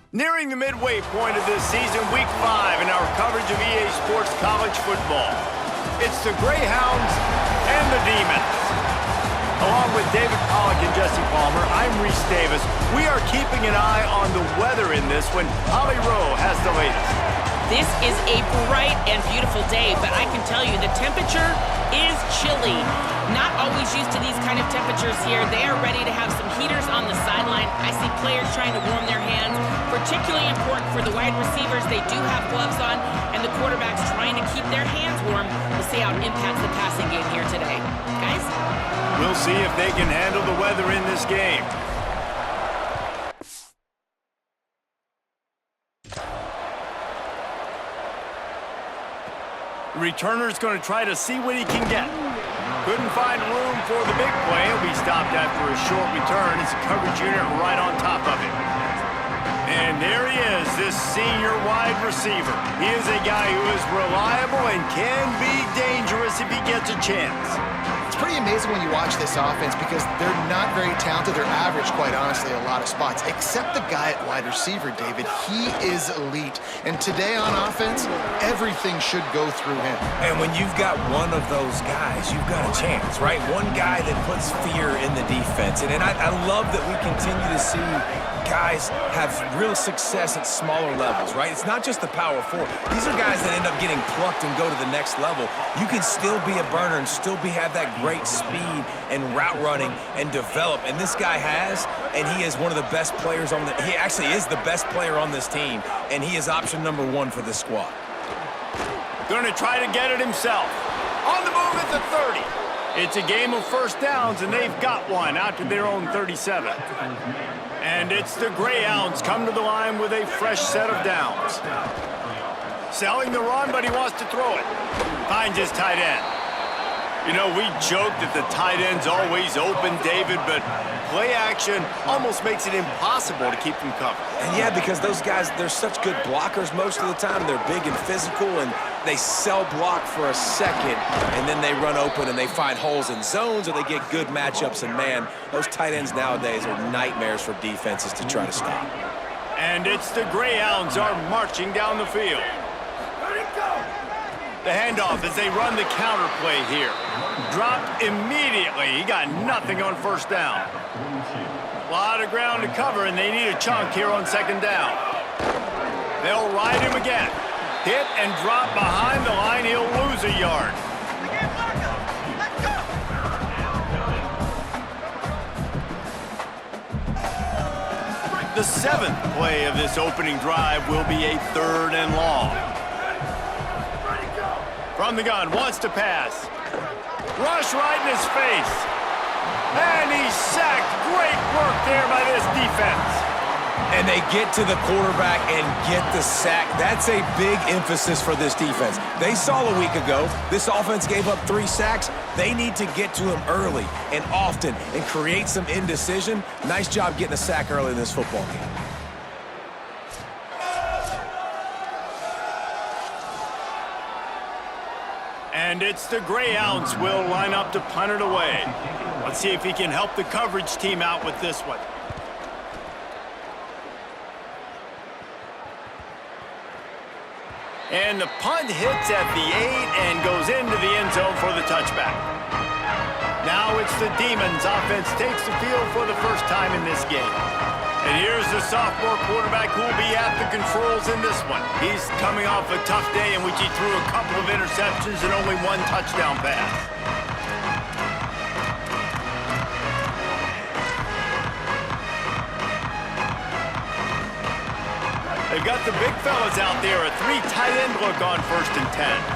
Nearing the midway point of this season, Week 5 in our coverage of EA Sports College football. It's the Greyhounds and the Demons. Along with David Pollack and Jesse Palmer, I'm Reese Davis. We are keeping an eye on the weather in this one. Holly Rowe has the latest. This is a bright and beautiful day, but I can tell you the temperature is chilly. Not always used to these kind of temperatures here. They are ready to have some heaters on the sideline. I see players trying to warm their hands. Particularly important for the wide receivers. They do have gloves on, and the quarterbacks trying to keep their hands warm. We'll see how it impacts the passing game here today. Guys? We'll see if they can handle the weather in this game. The returner's going to try to see what he can get. Couldn't find room for the big play. He'll be stopped after a short return. It's a coverage unit right on top of him. And there he is, this senior wide receiver. He is a guy who is reliable and can be dangerous if he gets a chance. It's pretty amazing when you watch this offense because they're not very talented. They're average, quite honestly, a lot of spots. Except the guy at wide receiver, David. He is elite. And today on offense, everything should go through him. And when you've got one of those guys, you've got a chance, right? One guy that puts fear in the defense. And I love that we continue to see guys have real success at smaller levels, right? It's not just the power four. These are guys that end up getting plucked and go to the next level. You can still be a burner and still have that great speed and route running and develop. And this guy has, and he is one of the best players on he actually is the best player on this team, and he is option number 1 for this squad. Going to try to get it himself. On the move at the 30. It's a game of first downs, and they've got one out to their own 37. And it's the Greyhounds come to the line with a fresh set of downs. Selling the run, but he wants to throw it. Finds his tight end. You know, we joke that the tight end's always open, David, but play action almost makes it impossible to keep them covered. And yeah, because those guys, they're such good blockers most of the time. They're big and physical, and they sell block for a second, and then they run open and they find holes in zones, or they get good matchups. And man, those tight ends nowadays are nightmares for defenses to try to stop. And it's the Greyhounds are marching down the field. The handoff as they run the counter play here. Dropped immediately. He got nothing on first down. A lot of ground to cover, and they need a chunk here on second down. They'll ride him again. Hit and drop behind the line. He'll lose a yard. The 7th play of this opening drive will be a 3rd and long. From the gun, wants to pass. Rush right in his face. And he's sacked. Great work there by this defense. And they get to the quarterback and get the sack. That's a big emphasis for this defense. They saw a week ago, this offense gave up 3 sacks. They need to get to him early and often and create some indecision. Nice job getting a sack early in this football game. And it's the Greyhounds will line up to punt it away. Let's see if he can help the coverage team out with this one. And the punt hits at the 8 and goes into the end zone for the touchback. Now it's the Demons. Offense takes the field for the first time in this game. And here's the sophomore quarterback who will be at the controls in this one. He's coming off a tough day in which he threw a couple of interceptions and only 1 touchdown pass. They've got the big fellas out there. A 3 tight end look on 1st and 10.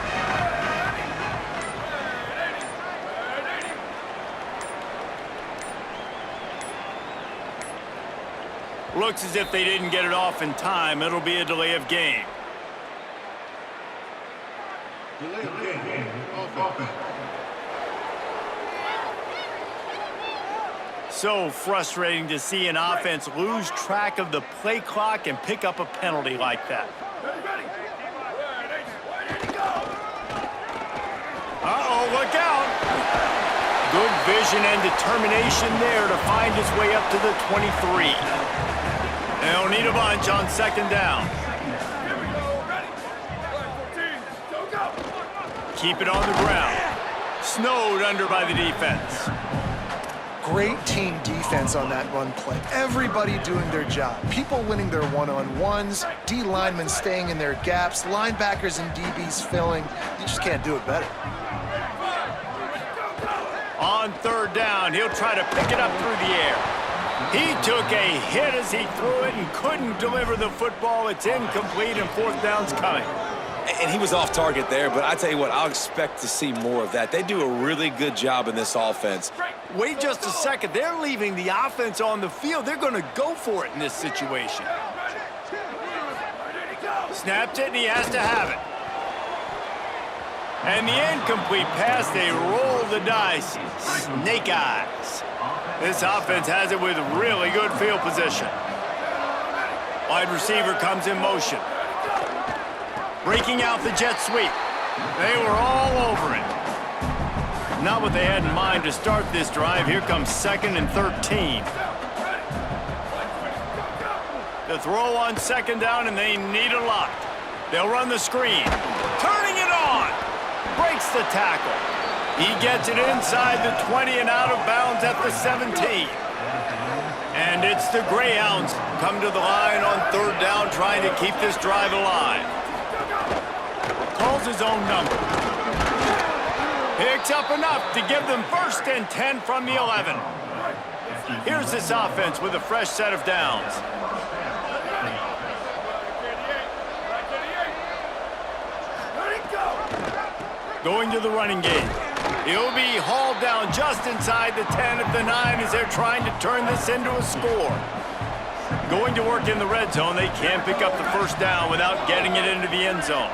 Looks as if they didn't get it off in time. It'll be a delay of game. Delay of game. So frustrating to see an offense lose track of the play clock and pick up a penalty like that. Uh-oh, look out. Good vision and determination there to find his way up to the 23. They'll need a bunch on second down. Keep it on the ground. Snowed under by the defense. Great team defense on that run play. Everybody doing their job. People winning their one-on-ones, D linemen staying in their gaps, linebackers and DBs filling. You just can't do it better. On third down, he'll try to pick it up through the air. He took a hit as he threw it and couldn't deliver the football. It's incomplete and fourth down's coming. And he was off target there, but I tell you what, I'll expect to see more of that. They do a really good job in this offense. Wait just a second. They're leaving the offense on the field. They're going to go for it in this situation. Snapped it, and he has to have it. And the incomplete pass, they roll the dice. Snake eyes. This offense has it with really good field position. Wide receiver comes in motion. Breaking out the jet sweep. They were all over it. Not what they had in mind to start this drive. Here comes 2nd and 13. The throw on second down, and they need a lot. They'll run the screen. Turning it on. Breaks the tackle. He gets it inside the 20 and out of bounds at the 17. And it's the Greyhounds come to the line on third down, trying to keep this drive alive. Calls his own number. Picks up enough to give them 1st and 10 from the 11. Here's this offense with a fresh set of downs. Going to the running game. He'll be hauled down just inside the 10 of the 9 as they're trying to turn this into a score. Going to work in the red zone. They can't pick up the first down without getting it into the end zone.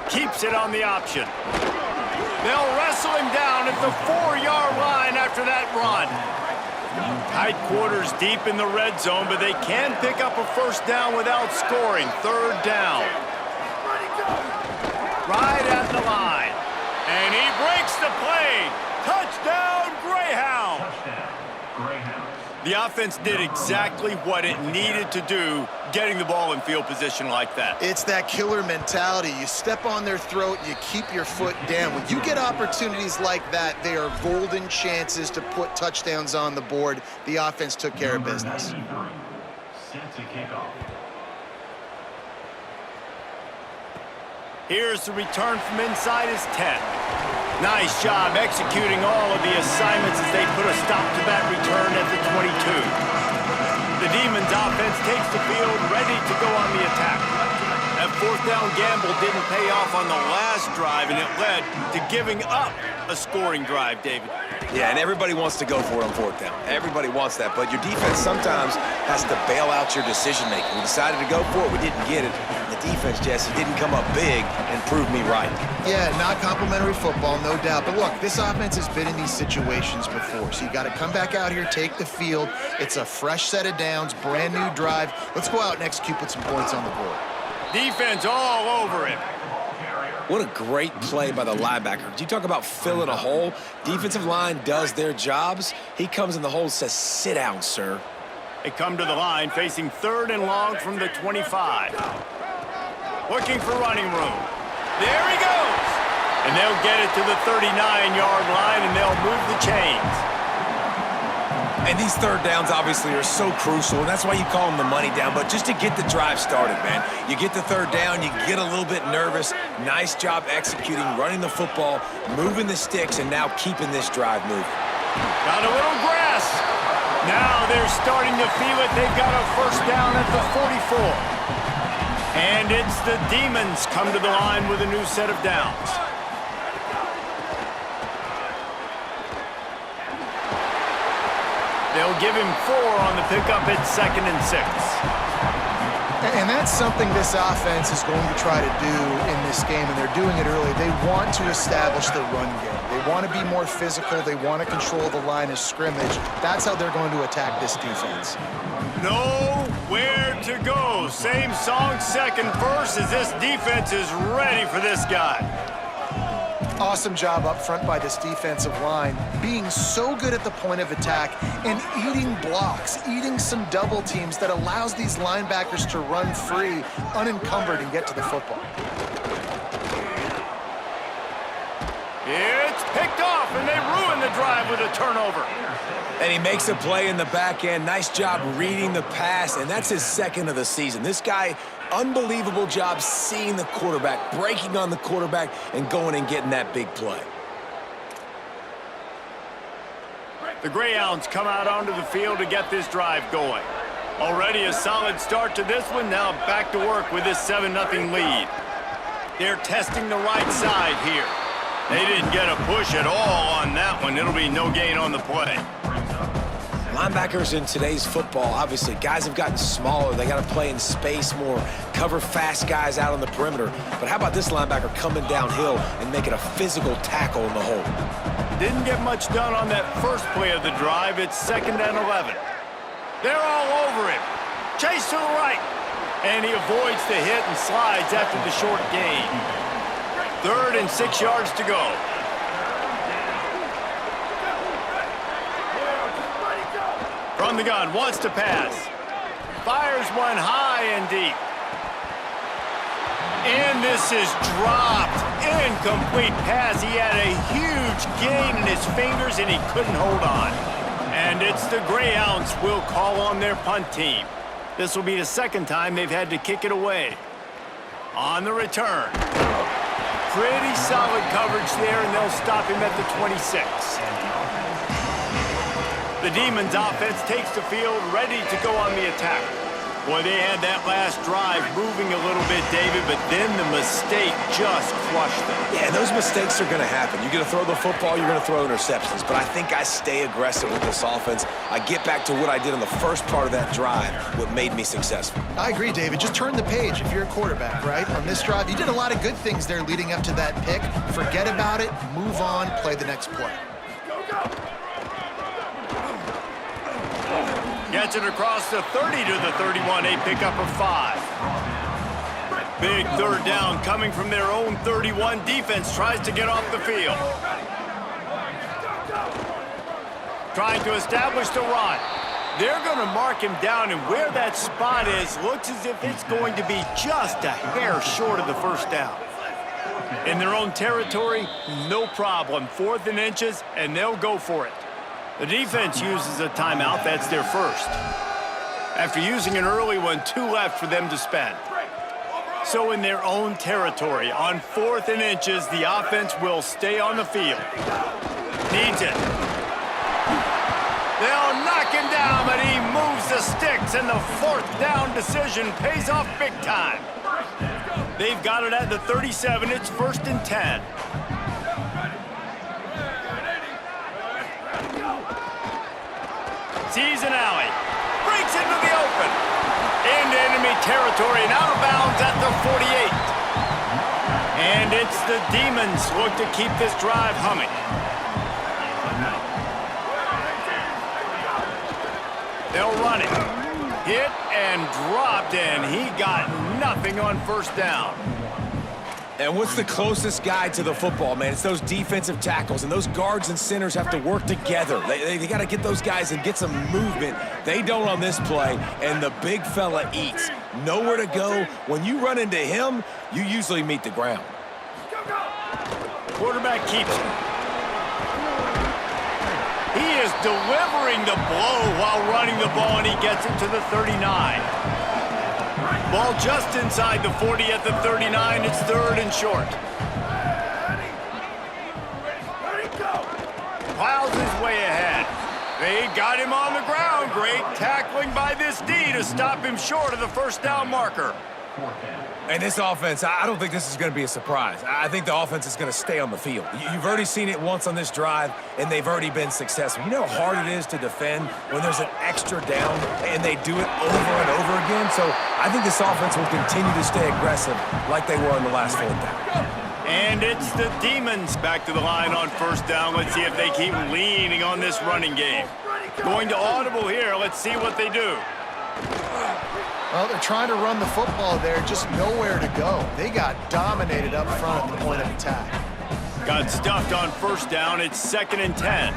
Keeps it on the option. They'll wrestle him down at the 4-yard line after that run. Tight quarters deep in the red zone, but they can pick up a first down without scoring. Third down. Right at the line. And he breaks the play. Touchdown, Greyhound. The offense did exactly what it needed to do, getting the ball in field position like that. It's that killer mentality. You step on their throat, you keep your foot down. When you get opportunities like that, they are golden chances to put touchdowns on the board. The offense took care of business. Here's the return from inside his 10. Nice job executing all of the assignments as they put a stop to that return at the 22. The Demons offense takes the field, ready to go on the attack. That fourth down gamble didn't pay off on the last drive, and it led to giving up a scoring drive, David. Yeah, and everybody wants to go for it on fourth down. Everybody wants that, but your defense sometimes has to bail out your decision-making. We decided to go for it. We didn't get it. The defense, Jesse, didn't come up big and prove me right. Yeah, not complimentary football, no doubt. But look, this offense has been in these situations before, so you got to come back out here, take the field. It's a fresh set of downs, brand new drive. Let's go out and execute, put some points on the board. Defense all over him. What a great play by the linebacker. You talk about filling a hole. Defensive line does their jobs. He comes in the hole and says, sit down, sir. They come to the line facing 3rd and long from the 25. Looking for running room. There he goes. And they'll get it to the 39-yard line, and they'll move the chains. And these third downs obviously are so crucial, and that's why you call them the money down. But just to get the drive started, man, you get the third down, you get a little bit nervous. Nice job executing, running the football, moving the sticks, and now keeping this drive moving. Got a little grass. Now they're starting to feel it. They've got a first down at the 44. And it's the Demons come to the line with a new set of downs. They'll give him 4 on the pickup at 2nd and 6. And that's something this offense is going to try to do in this game, and they're doing it early. They want to establish the run game. They want to be more physical. They want to control the line of scrimmage. That's how they're going to attack this defense. Nowhere to go. Same song, second verse, as this defense is ready for this guy. Awesome job up front by this defensive line, being so good at the point of attack and eating blocks, eating some double teams that allows these linebackers to run free, unencumbered, and get to the football. It's picked off, and they ruin the drive with a turnover. And he makes a play in the back end. Nice job reading the pass, and that's his second of the season. This guy, unbelievable job seeing the quarterback, breaking on the quarterback, and going and getting that big play. The Greyhounds come out onto the field to get this drive going. Already a solid start to this one. Now back to work with this 7-0 lead. They're testing the right side here. They didn't get a push at all on that one. It'll be no gain on the play. Linebackers in today's football, obviously, guys have gotten smaller. They got to play in space more, cover fast guys out on the perimeter. But how about this linebacker coming downhill and making a physical tackle in the hole? Didn't get much done on that first play of the drive. It's 2nd and 11. They're all over him. Chase to the right. And he avoids the hit and slides after the short gain. 3rd and 6 yards to go. From the gun, wants to pass. Fires one high and deep. And this is dropped. Incomplete pass. He had a huge gain in his fingers, and he couldn't hold on. And it's the Greyhounds will call on their punt team. This will be the 2nd time they've had to kick it away. On the return. Pretty solid coverage there, and they'll stop him at the 26. The Demons offense takes the field, ready to go on the attack. Boy, they had that last drive moving a little bit, David, but then the mistake just crushed them. Yeah, those mistakes are going to happen. You're going to throw the football, you're going to throw interceptions. But I think I stay aggressive with this offense. I get back to what I did in the first part of that drive, what made me successful. I agree, David. Just turn the page if you're a quarterback, right? On this drive, you did a lot of good things there leading up to that pick. Forget about it, move on, play the next play. Gets it across the 30 to the 31, a pickup of 5. Big 3rd down coming from their own 31. Defense tries to get off the field. Trying to establish the run. They're going to mark him down, and where that spot is looks as if it's going to be just a hair short of the 1st down. In their own territory, no problem. 4th and inches, and they'll go for it. The defense uses a timeout. That's their first. After using an early one, 2 left for them to spend. So in their own territory, on 4th and inches, the offense will stay on the field. Needs it. They'll knock him down, but he moves the sticks, and the 4th down decision pays off big time. They've got it at the 37. It's 1st and 10. Sees an alley, breaks into the open, into enemy territory, and out of bounds at the 48. And it's the Demons look to keep this drive humming. They'll run it, hit and dropped, and he got nothing on 1st down. And what's the closest guy to the football, man? It's those defensive tackles, and those guards and centers have to work together. They got to get those guys and get some movement. They don't on this play, and the big fella eats. Nowhere to go. When you run into him, you usually meet the ground. Quarterback keeps it. He is delivering the blow while running the ball, and he gets it to the 39. Ball just inside the 40 at the 39. It's 3rd and short. Plows his way ahead. They got him on the ground. Great tackling by this D to stop him short of the 1st down marker. And this offense, I don't think this is going to be a surprise. I think the offense is going to stay on the field. You've already seen it once on this drive, and they've already been successful. You know how hard it is to defend when there's an extra down, and they do it over and over again? So I think this offense will continue to stay aggressive like they were on the last 4th down. And it's the Demons back to the line on 1st down. Let's see if they keep leaning on this running game. Going to audible here. Let's see what they do. Well, they're trying to run the football there, just nowhere to go. They got dominated up front at the point of attack. Got stuffed on first down. It's 2nd and 10.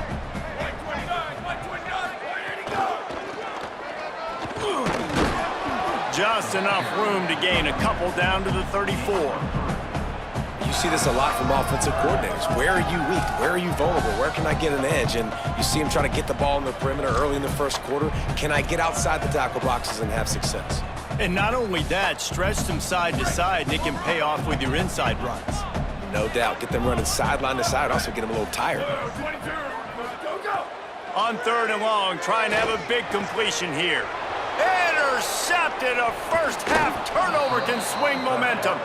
Just enough room to gain a couple down to the 34. You see this a lot from offensive coordinators. Where are you weak? Where are you vulnerable? Where can I get an edge? And you see him trying to get the ball in the perimeter early in the first quarter. Can I get outside the tackle boxes and have success? And not only that, stretch them side to side, and it can pay off with your inside runs. No doubt. Get them running sideline to side. Also get them a little tired. On 3rd and long, trying to have a big completion here. Intercepted. A first-half turnover can swing momentum.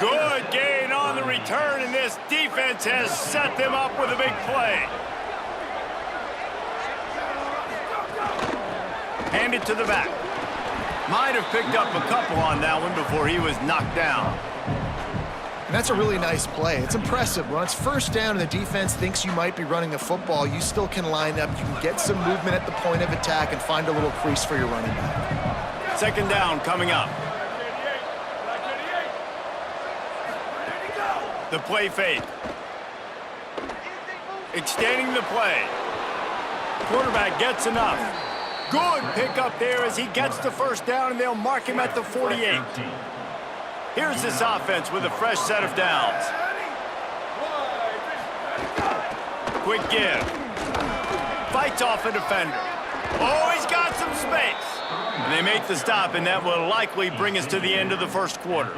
Good gain on the return, and this defense has set them up with a big play. Hand it to the back. Might have picked up a couple on that one before he was knocked down. And that's a really nice play. It's impressive. When it's first down and the defense thinks you might be running the football, you still can line up. You can get some movement at the point of attack and find a little crease for your running back. 2nd down coming up. The play fake. Extending the play. Quarterback gets enough. Good pickup there as he gets the first down, and they'll mark him at the 48. Here's this offense with a fresh set of downs. Quick give. Fights off a defender. Oh, he's got some space. And they make the stop, and that will likely bring us to the end of the first quarter.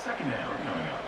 2nd down coming up.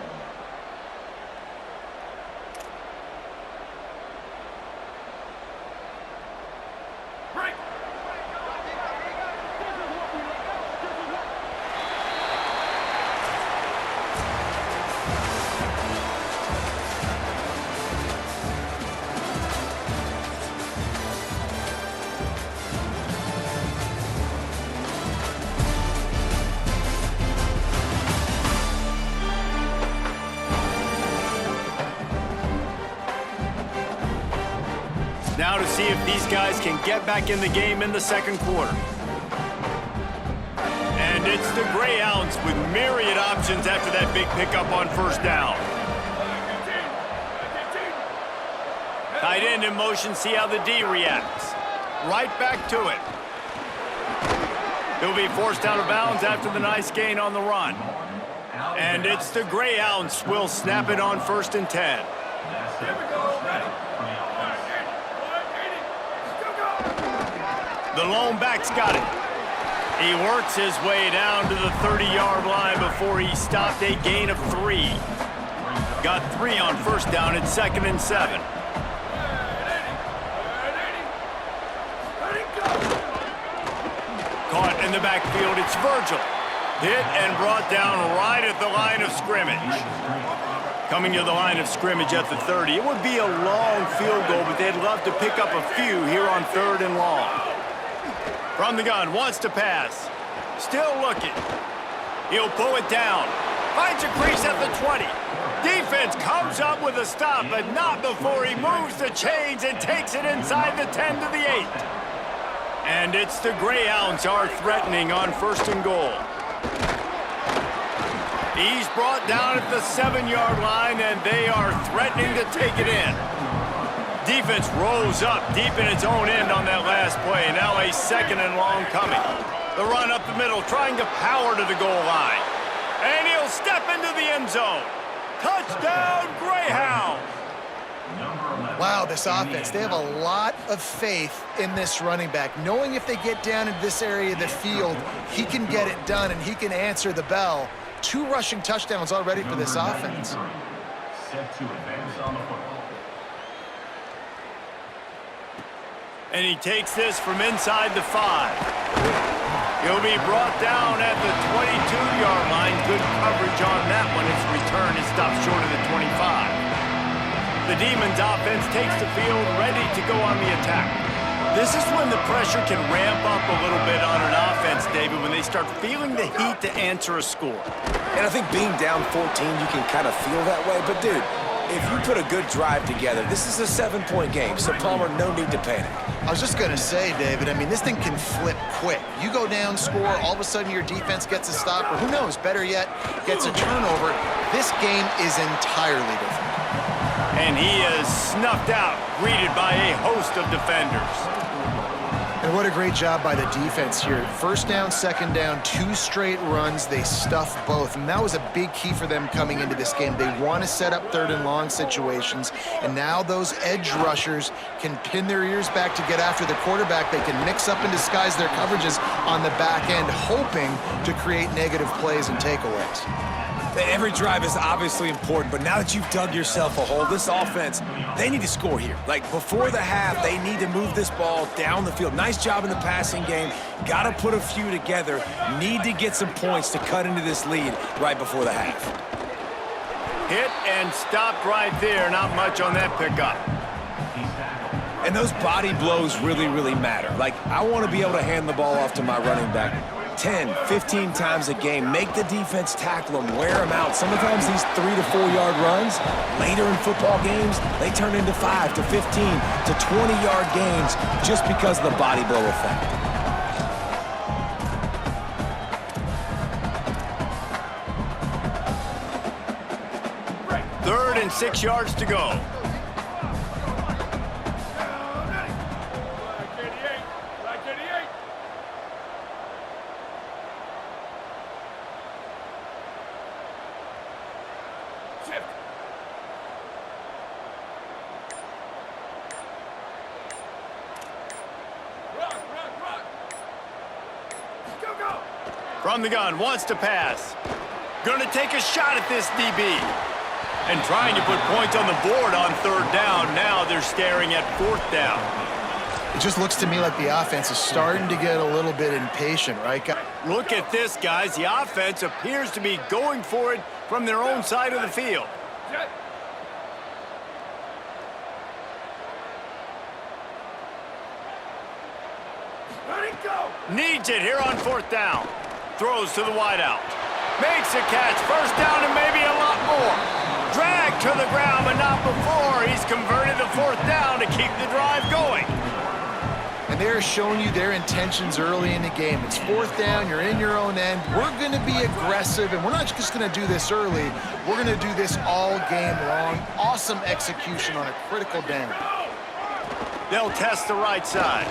Now to see if these guys can get back in the game in the 2nd quarter. And it's the Greyhounds with myriad options after that big pickup on first down. Tight end in motion, see how the D reacts. Right back to it. He'll be forced out of bounds after the nice gain on the run. And it's the Greyhounds will snap it on 1st and 10. The lone back's got it. He works his way down to the 30-yard line before he stopped a gain of 3. Got 3 on first down at 2nd and 7. Caught in the backfield, it's Virgil. Hit and brought down right at the line of scrimmage. Coming to the line of scrimmage at the 30. It would be a long field goal, but they'd love to pick up a few here on 3rd and long. From the gun, wants to pass. Still looking. He'll pull it down. Finds a crease at the 20. Defense comes up with a stop, but not before he moves the chains and takes it inside the 10 to the 8. And it's the Greyhounds are threatening on 1st and goal. He's brought down at the 7-yard line, and they are threatening to take it in. Defense rolls up deep in its own end on that last play. Now a 2nd and long coming. The run up the middle, trying to power to the goal line. And he'll step into the end zone. Touchdown, Greyhound! Wow, this offense, they have a lot of faith in this running back, knowing if they get down into this area of the field, he can get it done and he can answer the bell. 2 rushing touchdowns already for this offense. Set to advance on the football. And he takes this from inside the 5. He'll be brought down at the 22-yard line. Good coverage on that one. His return is stopped short of the 25. The Demons offense takes the field, ready to go on the attack. This is when the pressure can ramp up a little bit on an offense, David, when they start feeling the heat to answer a score. And I think being down 14, you can kind of feel that way. But, dude, if you put a good drive together, this is a 7-point game. So, Palmer, no need to panic. I was just going to say, David, I mean, this thing can flip quick. You go down, score, all of a sudden your defense gets a stop, or who knows, better yet, gets a turnover. This game is entirely different. And he is snuffed out, greeted by a host of defenders. And what a great job by the defense here. First down, second down, 2 straight runs. They stuffed both, and that was a big key for them coming into this game. They want to set up 3rd and long situations, and now those edge rushers can pin their ears back to get after the quarterback. They can mix up and disguise their coverages on the back end, hoping to create negative plays and takeaways. Every drive is obviously important, but now that you've dug yourself a hole, this offense, they need to score here. Like, before the half, they need to move this ball down the field. Nice job in the passing game. Got to put a few together. Need to get some points to cut into this lead right before the half. Hit and stopped right there. Not much on that pickup. And those body blows really, really matter. Like, I want to be able to hand the ball off to my running back 10, 15 times a game. Make the defense tackle them, wear them out. Sometimes these 3 to 4 yard runs, later in football games, they turn into 5 to 15 to 20 yard gains just because of the body blow effect. Third and 6 yards to go. From the gun, wants to pass. Gonna take a shot at this DB. And trying to put points on the board on 3rd down. Now they're staring at 4th down. It just looks to me like the offense is starting to get a little bit impatient, right, guys? Look at this, guys. The offense appears to be going for it from their own side of the field. Needs it here on 4th down. Throws to the wideout. Makes a catch. 1st down and maybe a lot more. Dragged to the ground, but not before. He's converted the 4th down to keep the drive going. And they're showing you their intentions early in the game. It's 4th down. You're in your own end. We're going to be aggressive, and we're not just going to do this early. We're going to do this all game long. Awesome execution on a critical down. They'll test the right side.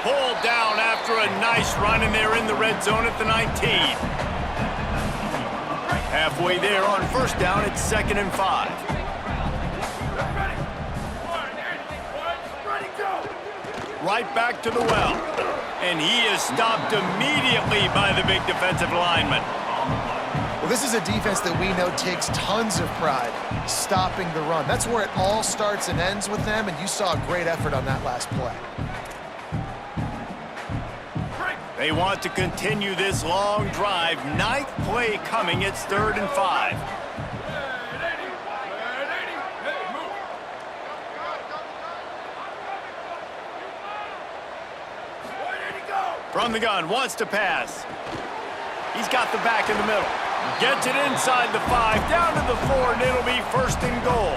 Pulled down after a nice run, and they're in the red zone at the 19. Halfway there on 1st down, it's 2nd and 5. Right back to the well. And he is stopped immediately by the big defensive lineman. Well, this is a defense that we know takes tons of pride stopping the run. That's where it all starts and ends with them, and you saw a great effort on that last play. They want to continue this long drive. 9th play coming. It's 3rd and 5. From the gun, wants to pass. He's got the back in the middle. Gets it inside the 5, down to the 4, and it'll be 1st and goal.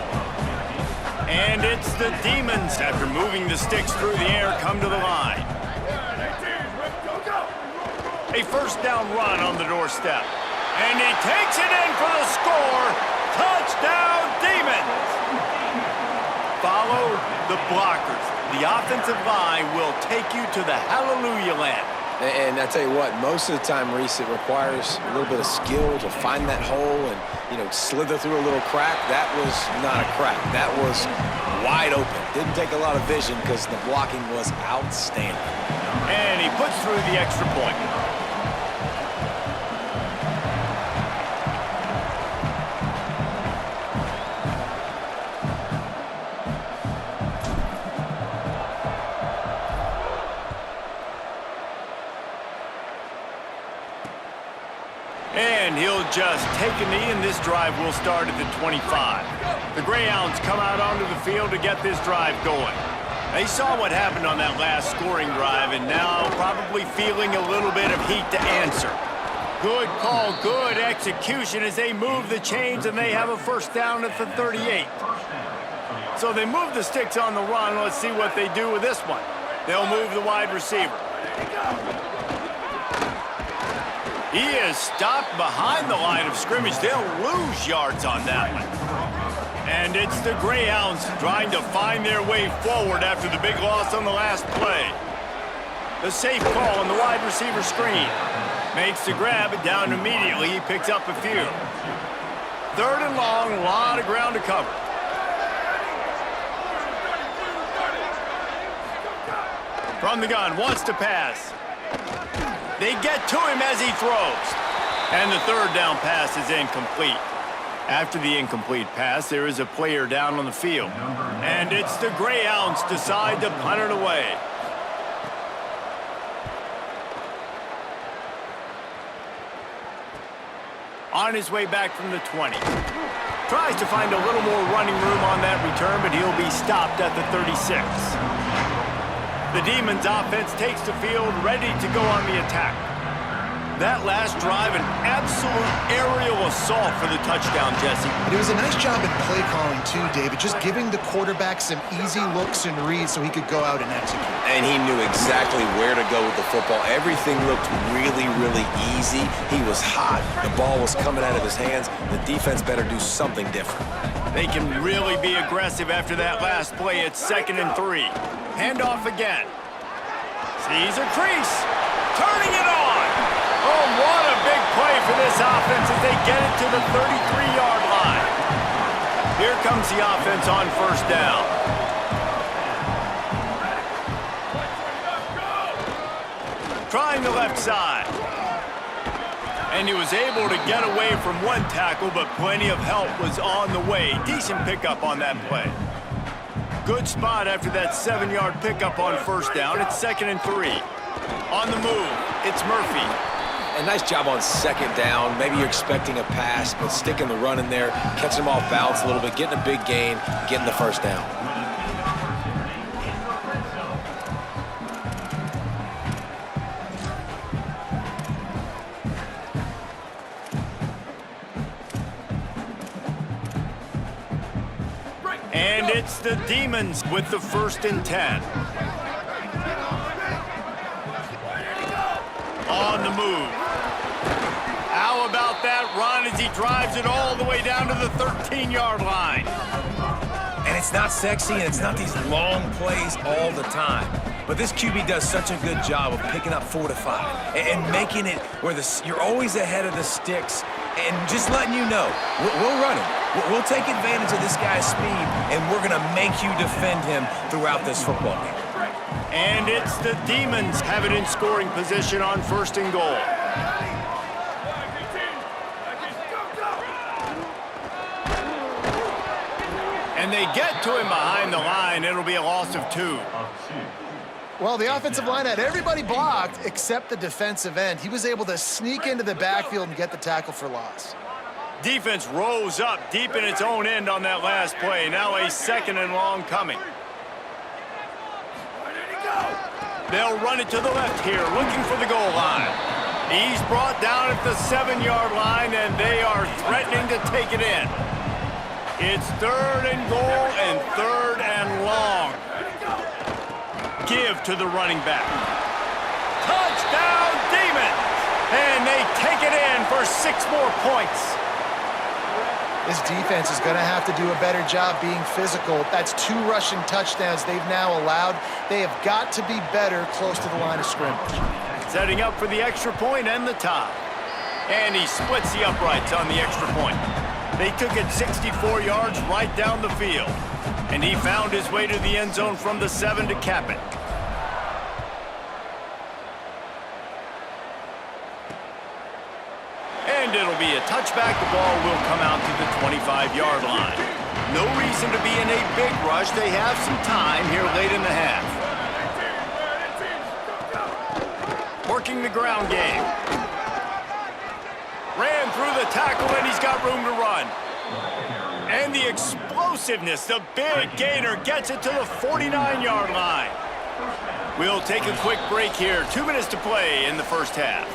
And it's the Demons, after moving the sticks through the air, come to the line. A 1st down run on the doorstep. And he takes it in for the score. Touchdown, Demons! Follow the blockers. The offensive line will take you to the hallelujah land. And I tell you what, most of the time, Reese, it requires a little bit of skill to find that hole and, slither through a little crack. That was not a crack. That was wide open. Didn't take a lot of vision because the blocking was outstanding. And he puts through the extra point. And he'll just take a knee, and this drive will start at the 25. The Greyhounds come out onto the field to get this drive going. They saw what happened on that last scoring drive, and now probably feeling a little bit of heat to answer. Good call, good execution as they move the chains, and they have a 1st down at the 38. So they move the sticks on the run. Let's see what they do with this one. They'll move the wide receiver. He is stopped behind the line of scrimmage. They'll lose yards on that one. And it's the Greyhounds trying to find their way forward after the big loss on the last play. The safe call on the wide receiver screen. Makes the grab, it down immediately. He picks up a few. 3rd and long, a lot of ground to cover. From the gun, wants to pass. They get to him as he throws. And the 3rd down pass is incomplete. After the incomplete pass, there is a player down on the field. And it's the Greyhounds decide to punt it away. On his way back from the 20. Tries to find a little more running room on that return, but he'll be stopped at the 36. The Demons offense takes the field, ready to go on the attack. That last drive, an absolute aerial assault for the touchdown, Jesse. It was a nice job in play calling too, David, just giving the quarterback some easy looks and reads so he could go out and execute. And he knew exactly where to go with the football. Everything looked really, really easy. He was hot. The ball was coming out of his hands. The defense better do something different. They can really be aggressive after that last play. It's 2nd and 3. Handoff again. Sees a crease. Turning it on. Oh, what a big play for this offense as they get it to the 33-yard line. Here comes the offense on 1st down. Trying the left side. And he was able to get away from one tackle, but plenty of help was on the way. Decent pickup on that play. Good spot after that 7-yard pickup on 1st down. It's 2nd and 3. On the move, it's Murphy. A nice job on 2nd down. Maybe you're expecting a pass, but sticking the run in there, catching them off balance a little bit, getting a big gain, getting the 1st down. And it's the Demons with the 1st and 10. On the move. How about that run as he drives it all the way down to the 13-yard line? And it's not sexy, and it's not these long plays all the time. But this QB does such a good job of picking up 4 to 5 and making it where you're always ahead of the sticks and just letting you know, we'll run him. We'll take advantage of this guy's speed, and we're going to make you defend him throughout this football game. And it's the Demons have it in scoring position on 1st and goal. And they get to him behind the line. It'll be a loss of 2. Well, the offensive line had everybody blocked except the defensive end. He was able to sneak into the backfield and get the tackle for loss. Defense rose up deep in its own end on that last play. Now a 2nd and long coming. They'll run it to the left here, looking for the goal line. He's brought down at the 7-yard line, and they are threatening to take it in. It's 3rd and goal and 3rd and long. Give to the running back. Touchdown, Demons! And they take it in for 6 more points. This defense is going to have to do a better job being physical. That's 2 rushing touchdowns they've now allowed. They have got to be better close to the line of scrimmage. Setting up for the extra point and the tie. And he splits the uprights on the extra point. They took it 64 yards right down the field. And he found his way to the end zone from the 7 to cap it. And it'll be a touchback. The ball will come out to the 25-yard line. No reason to be in a big rush. They have some time here late in the half. Working the ground game. Ran through the tackle, and he's got room to run. And the explosiveness, the big gainer gets it to the 49-yard line. We'll take a quick break here. 2 minutes to play in the 1st half.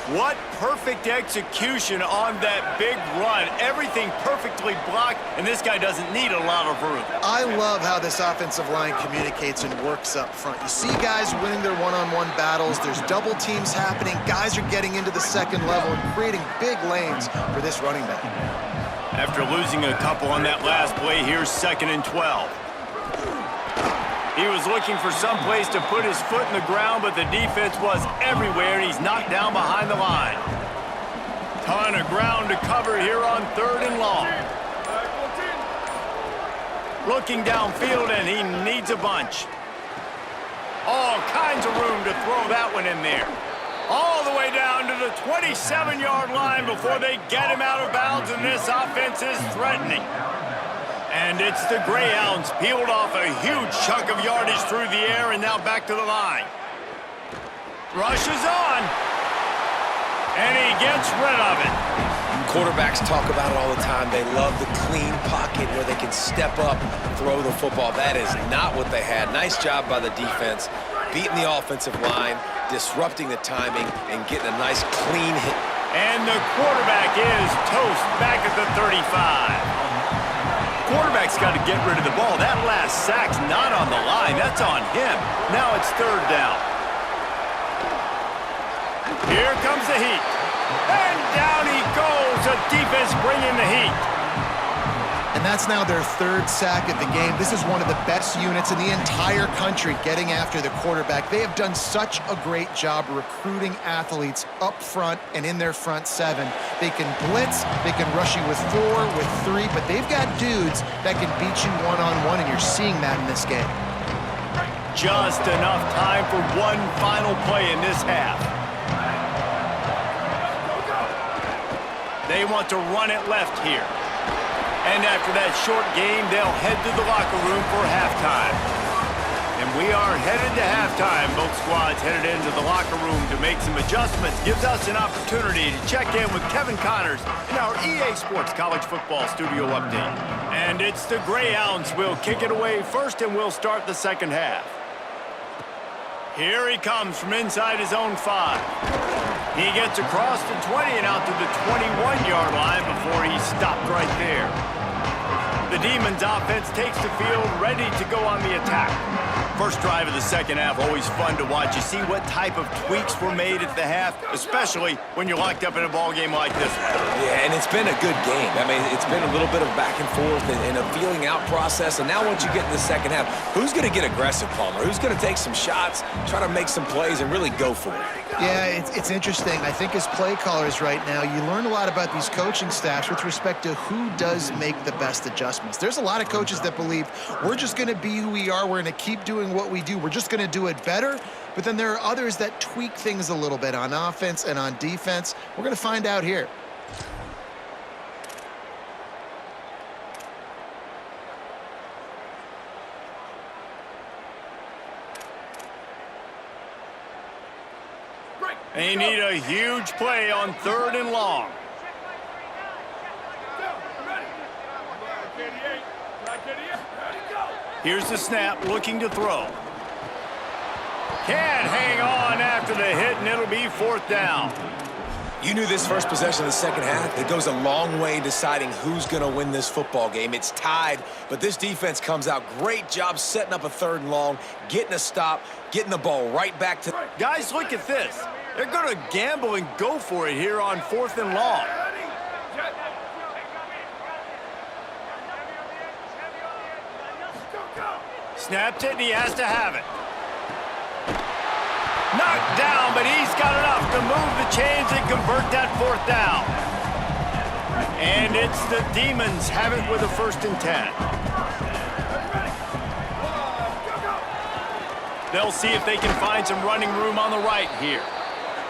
What perfect execution on that big run. Everything perfectly blocked, and this guy doesn't need a lot of room. I love how this offensive line communicates and works up front. You see guys winning their one-on-one battles. There's double teams happening. Guys are getting into the 2nd level and creating big lanes for this running back. After losing a couple on that last play, here's 2nd and 12. He was looking for some place to put his foot in the ground, but the defense was everywhere, and he's knocked down behind the line. Ton of ground to cover here on 3rd and long. Looking downfield, and he needs a bunch. All kinds of room to throw that one in there. All the way down to the 27-yard line before they get him out of bounds, and this offense is threatening. And it's the Greyhounds peeled off a huge chunk of yardage through the air and now back to the line. Rushes on. And he gets rid of it. Quarterbacks talk about it all the time. They love the clean pocket where they can step up, throw the football. That is not what they had. Nice job by the defense, beating the offensive line, disrupting the timing, and getting a nice clean hit. And the quarterback is toast back at the 35. Quarterback's got to get rid of the ball. That last sack's not on the line. That's on him. Now it's 3rd down. Here comes the heat. And down he goes. The defense bringing the heat. And that's now their 3rd sack of the game. This is one of the best units in the entire country getting after the quarterback. They have done such a great job recruiting athletes up front and in their front 7. They can blitz, they can rush you with 4, with 3, but they've got dudes that can beat you one-on-one, and you're seeing that in this game. Just enough time for one final play in this half. They want to run it left here. And after that short game, they'll head to the locker room for halftime. And we are headed to halftime. Both squads headed into the locker room to make some adjustments. Gives us an opportunity to check in with Kevin Connors in our EA Sports College Football Studio Update. And it's the Greyhounds. We'll kick it away first, and we'll start the second half. Here he comes from inside his own 5. He gets across the 20 and out to the 21-yard line before he's stopped right there. The Demons offense takes the field, ready to go on the attack. First drive of the second half, always fun to watch. You see what type of tweaks were made at the half, especially when you're locked up in a ball game like this one. Yeah, and it's been a good game. I mean, it's been a little bit of back and forth and a feeling out process. And now once you get in the second half, who's going to get aggressive, Palmer? Who's going to take some shots, try to make some plays, and really go for it? Yeah, it's interesting. I think as play callers right now, you learn a lot about these coaching staffs with respect to who does make the best adjustments. There's a lot of coaches that believe we're just going to be who we are. We're going to keep doing what we do. We're just going to do it better. But then there are others that tweak things a little bit on offense and on defense. We're going to find out here. They need a huge play on 3rd and long. Here's the snap, looking to throw. Can't hang on after the hit, and it'll be 4th down. You knew this first possession of the second half. It goes a long way in deciding who's going to win this football game. It's tied, but this defense comes out. Great job setting up a 3rd and long, getting a stop, getting the ball right back to... Guys, look at this. They're going to gamble and go for it here on 4th and long. Snapped it, and he has to have it. Knocked down, but he's got enough to move the chains and convert that 4th down. And it's the Demons have it with a 1st and 10. They'll see if they can find some running room on the right here.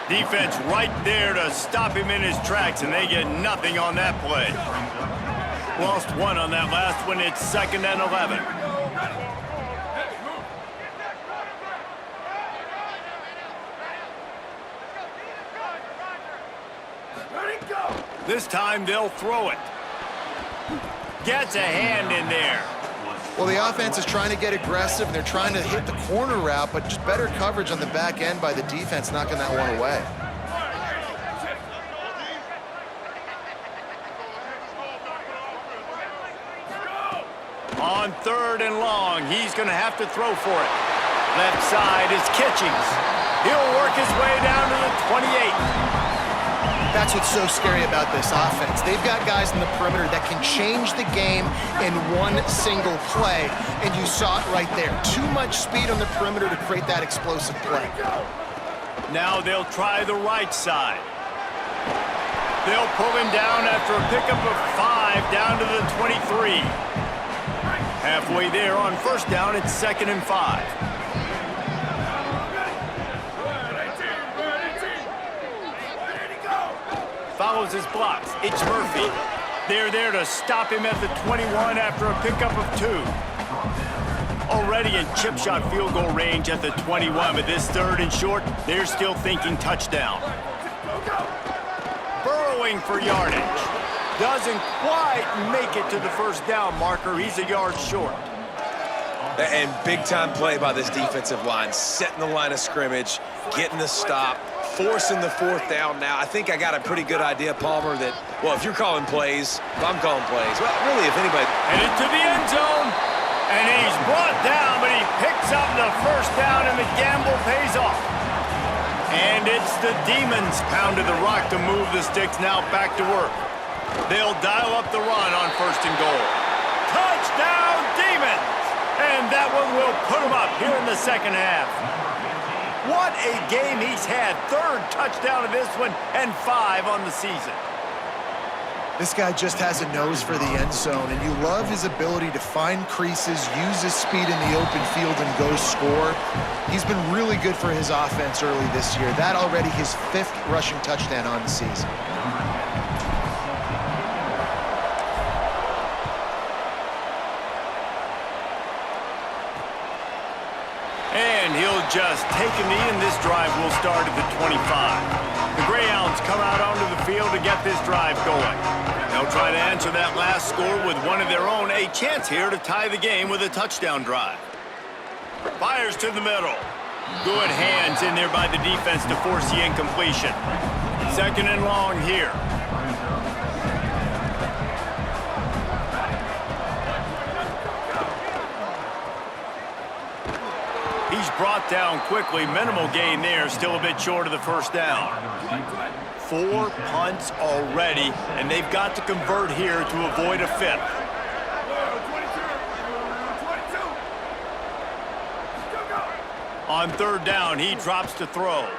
Defense right there to stop him in his tracks, and they get nothing on that play. Lost 1 on that last one. It's 2nd and 11. This time they'll throw it. Gets a hand in there. Well, the offense is trying to get aggressive, and they're trying to hit the corner route, but just better coverage on the back end by the defense, knocking that one away. On 3rd and long, he's going to have to throw for it. Left side is Kitchings. He'll work his way down to the 28. That's what's so scary about this offense. They've got guys in the perimeter that can change the game in one single play, and you saw it right there. Too much speed on the perimeter to create that explosive play. Now they'll try the right side. They'll pull him down after a pickup of 5 down to the 23. Halfway there on first down, it's 2nd and 5. Follows his blocks. It's Murphy. They're there to stop him at the 21 after a pickup of 2. Already in chip shot field goal range at the 21, but this 3rd and short, they're still thinking touchdown. Burrowing for yardage. Doesn't quite make it to the first down marker. He's a yard short. And big-time play by this defensive line, setting the line of scrimmage, getting the stop, forcing the 4th down now. I think I got a pretty good idea, Palmer, that, well, if you're calling plays, if I'm calling plays, well, really, if anybody... Headed to the end zone, and he's brought down, but he picks up the first down, and the gamble pays off. And it's the Demons pounded the rock to move the sticks now back to work. They'll dial up the run on 1st and goal. Touchdown, Demons! And that one will put him up here in the 2nd half. What a game he's had. 3rd touchdown of this one and 5 on the season. This guy just has a nose for the end zone, and you love his ability to find creases, use his speed in the open field, and go score. He's been really good for his offense early this year. That already his 5th rushing touchdown on the season. And he'll just take a knee, and this drive will start at the 25. The Greyhounds come out onto the field to get this drive going. They'll try to answer that last score with one of their own. A chance here to tie the game with a touchdown drive. Fires to the middle. Good hands in there by the defense to force the incompletion. 2nd and long here. He's brought down quickly. Minimal gain there. Still a bit short of the first down. 4 punts already, and they've got to convert here to avoid a 5th. On 3rd down, he drops to throw.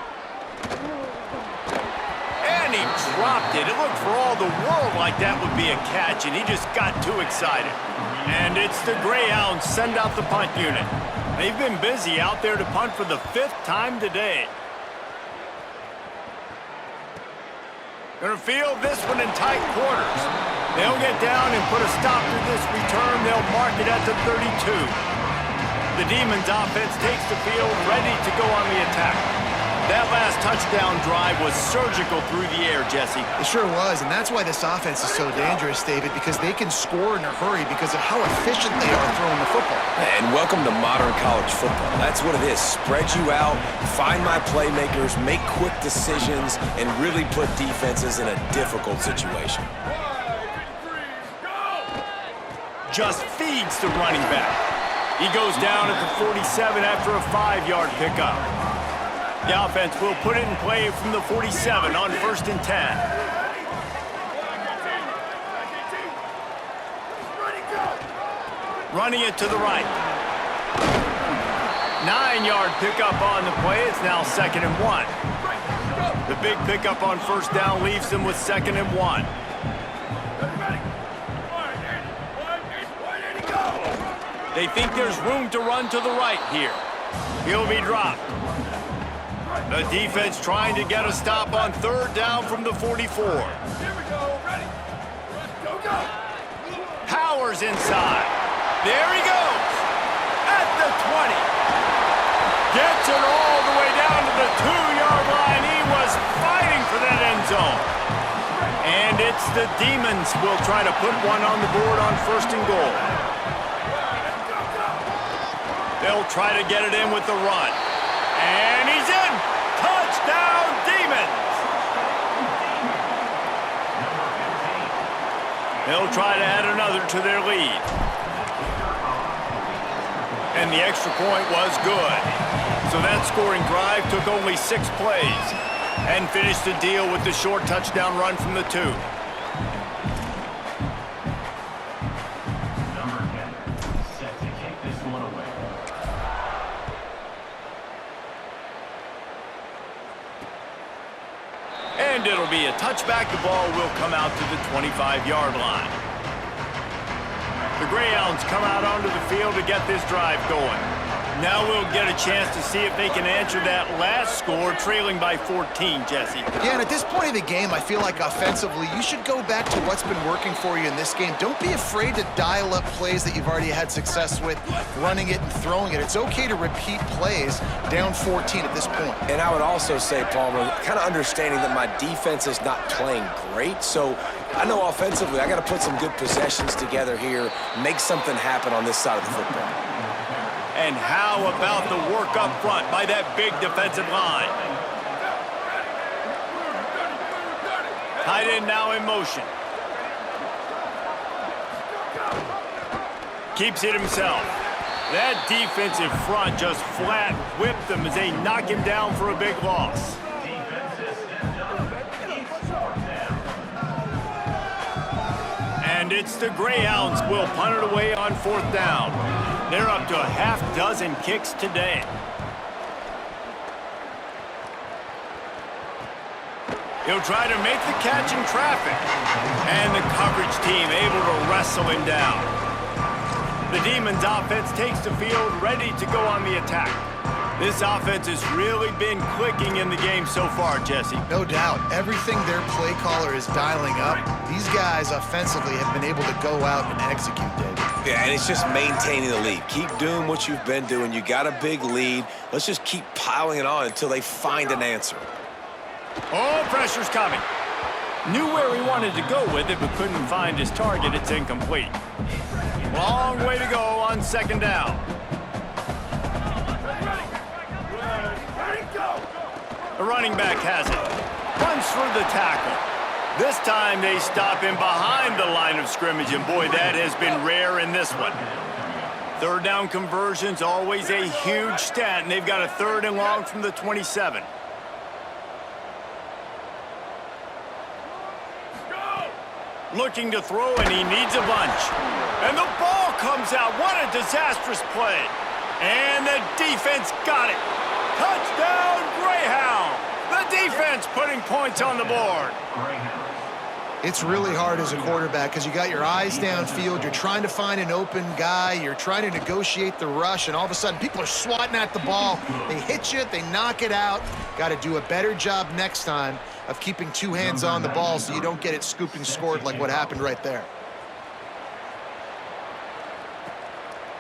And he dropped it. It looked for all the world like that would be a catch, and he just got too excited. And it's the Greyhounds send out the punt unit. They've been busy out there to punt for the 5th time today. Gonna field this one in tight quarters. They'll get down and put a stop to this return. They'll mark it at the 32. The Demons offense takes the field, ready to go on the attack. That last touchdown drive was surgical through the air, Jesse. It sure was, and that's why this offense is so dangerous, David, because they can score in a hurry because of how efficient they are throwing the football. And welcome to modern college football. That's what it is. Spread you out, find my playmakers, make quick decisions, and really put defenses in a difficult situation. Just feeds the running back. He goes down at the 47 after a 5-yard pickup. The offense will put it in play from the 47 on 1st and 10. Running it to the right. 9-yard pickup on the play. It's now 2nd and 1. The big pickup on 1st down leaves them with 2nd and 1. They think there's room to run to the right here. He'll be dropped. The defense trying to get a stop on 3rd down from the 44. Powers inside. There he goes. At the 20. Gets it all the way down to the 2-yard line. He was fighting for that end zone. And it's the Demons will try to put one on the board on 1st and goal. They'll try to get it in with the run. And he's in. Touchdown, Demons! They'll try to add another to their lead. And the extra point was good. So that scoring drive took only 6 plays. And finish the deal with the short touchdown run from the 2. Number 10, set to kick this one away. And it'll be a touchback. The ball will come out to the 25-yard line. The Greyhounds come out onto the field to get this drive going. Now we'll get a chance to see if they can answer that last score, trailing by 14, Jesse. Yeah, and at this point of the game, I feel like offensively, you should go back to what's been working for you in this game. Don't be afraid to dial up plays that you've already had success with, running it and throwing it. It's okay to repeat plays down 14 at this point. And I would also say, Palmer, kind of understanding that my defense is not playing great, so I know offensively I got to put some good possessions together here, make something happen on this side of the football. And how about the work up front by that big defensive line? Tight end now in motion. Keeps it himself. That defensive front just flat whipped them as they knock him down for a big loss. And it's the Greyhounds will punt it away on 4th down. They're up to a half-dozen kicks today. He'll try to make the catch in traffic. And the coverage team able to wrestle him down. The Demons offense takes the field ready to go on the attack. This offense has really been clicking in the game so far, Jesse. No doubt. Everything their play caller is dialing up, these guys offensively have been able to go out and execute, David. Yeah, and it's just maintaining the lead. Keep doing what you've been doing. You got a big lead. Let's just keep piling it on until they find an answer. Oh, pressure's coming. Knew where he wanted to go with it, but couldn't find his target. It's incomplete. Long way to go on 2nd down. The running back has it. Runs for the tackle. This time they stop him behind the line of scrimmage, and boy, that has been rare in this one. 3rd down conversion's always a huge stat, and they've got a 3rd and long from the 27. Looking to throw, and he needs a bunch. And the ball comes out. What a disastrous play. And the defense got it. Touchdown, Greyhound. The defense putting points on the board. It's really hard as a quarterback because you got your eyes downfield. You're trying to find an open guy. You're trying to negotiate the rush, and all of a sudden people are swatting at the ball. They hit you. They knock it out. Got to do a better job next time of keeping 2 hands on the ball so you don't get it scooped and scored like what happened right there.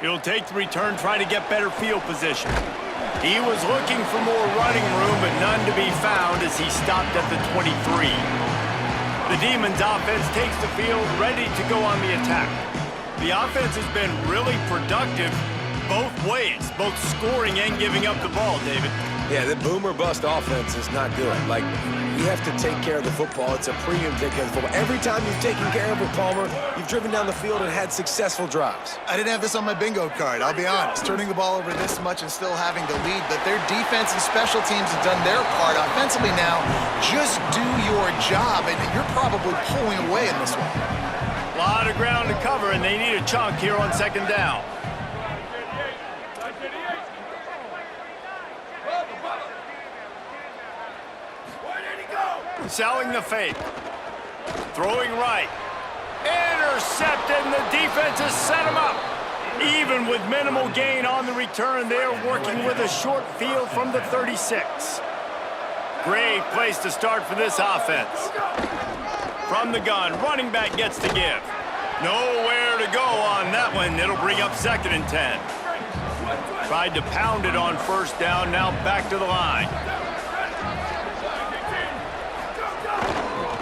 He'll take the return, trying to get better field position. He was looking for more running room, but none to be found as he stopped at the 23. The Demons offense takes the field, ready to go on the attack. The offense has been really productive both ways, both scoring and giving up the ball, David. Yeah, the boomer bust offense is not good. Like, you have to take care of the football. It's a premium take care of the football. Every time you've taken care of it, Palmer, you've driven down the field and had successful drives. I didn't have this on my bingo card, I'll be honest. Turning the ball over this much and still having to lead, but their defense and special teams have done their part. Offensively now, just do your job, and you're probably pulling away in this one. A lot of ground to cover, and they need a chunk here on 2nd down. Selling the fake. Throwing right. Intercepted, and the defense has set him up. Even with minimal gain on the return, they're working with a short field from the 36. Great place to start for this offense. From the gun, running back gets to give. Nowhere to go on that one. It'll bring up 2nd and 10. Tried to pound it on 1st down, now back to the line.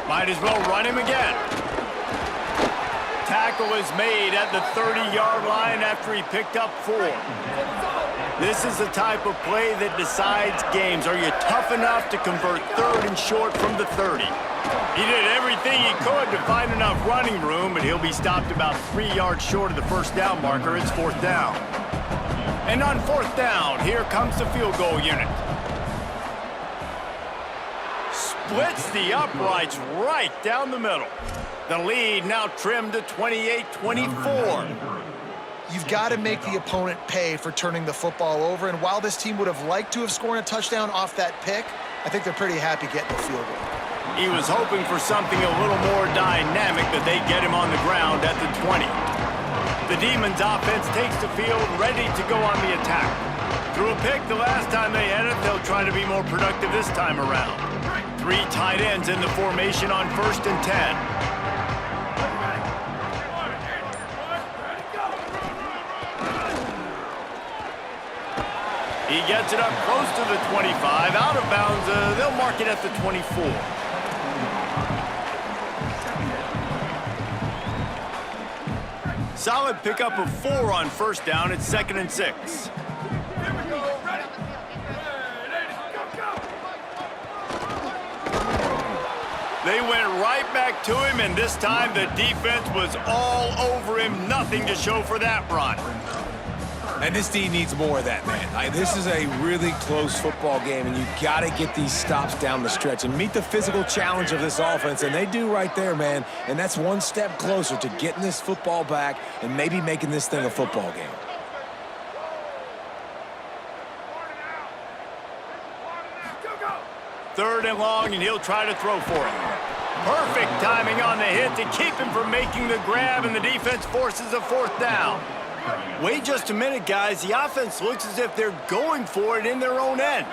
Might as well run him again. Tackle is made at the 30-yard line after he picked up 4. This is the type of play that decides games. Are you tough enough to convert 3rd and short from the 30? He did everything he could to find enough running room, but he'll be stopped about 3 yards short of the 1st down marker. It's 4th down. And on 4th down, here comes the field goal unit. splits the uprights right down the middle. The lead now trimmed to 28-24. You've got to make the opponent pay for turning the football over, and while this team would have liked to have scored a touchdown off that pick, I think they're pretty happy getting the field goal. He was hoping for something a little more dynamic, but they get him on the ground at the 20. The Demons offense takes the field ready to go on the attack. Threw a pick the last time they had it, they'll try to be more productive this time around. 3 tight ends in the formation on 1st and 10. He gets it up close to the 25, out of bounds. They'll mark it at the 24. Solid pickup of 4 on 1st down. It's 2nd and 6. They went right back to him, and this time the defense was all over him. Nothing to show for that run. And this D needs more of that, man. This is a really close football game, and you got to get these stops down the stretch and meet the physical challenge of this offense, and they do right there, man. And that's one step closer to getting this football back and maybe making this thing a football game. Third and long, and he'll try to throw for it. Perfect timing on the hit to keep him from making the grab, and the defense forces a 4th down. Wait just a minute, guys. The offense looks as if they're going for it in their own end.